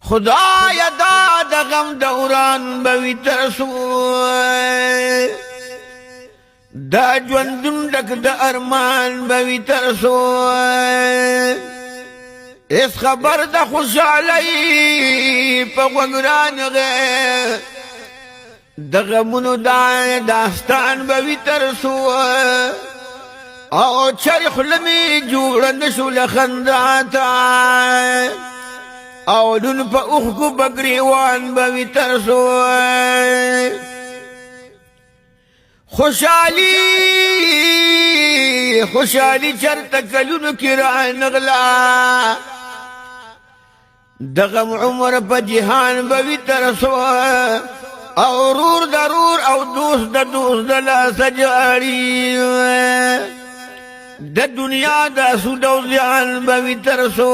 خدایا دا د غم دوران بوي ترسو دا ژوندون ډک د ارمان بوي ترسو اس خبر د خوشحالۍ په غوږ رانغی د غمونو دا داستان بوي ترسو او چر خوله مې جوړه نه شو له خندا ته او دن په اوښکو به ګریوان بوي ترسو خوشحالي چرته کلونو کې رانغله د غم عمر په جهان بوي ترسو او رور ضرور او دوست د دوست د لاسه جاړي د دنیا د سود او زیان بوي ترسو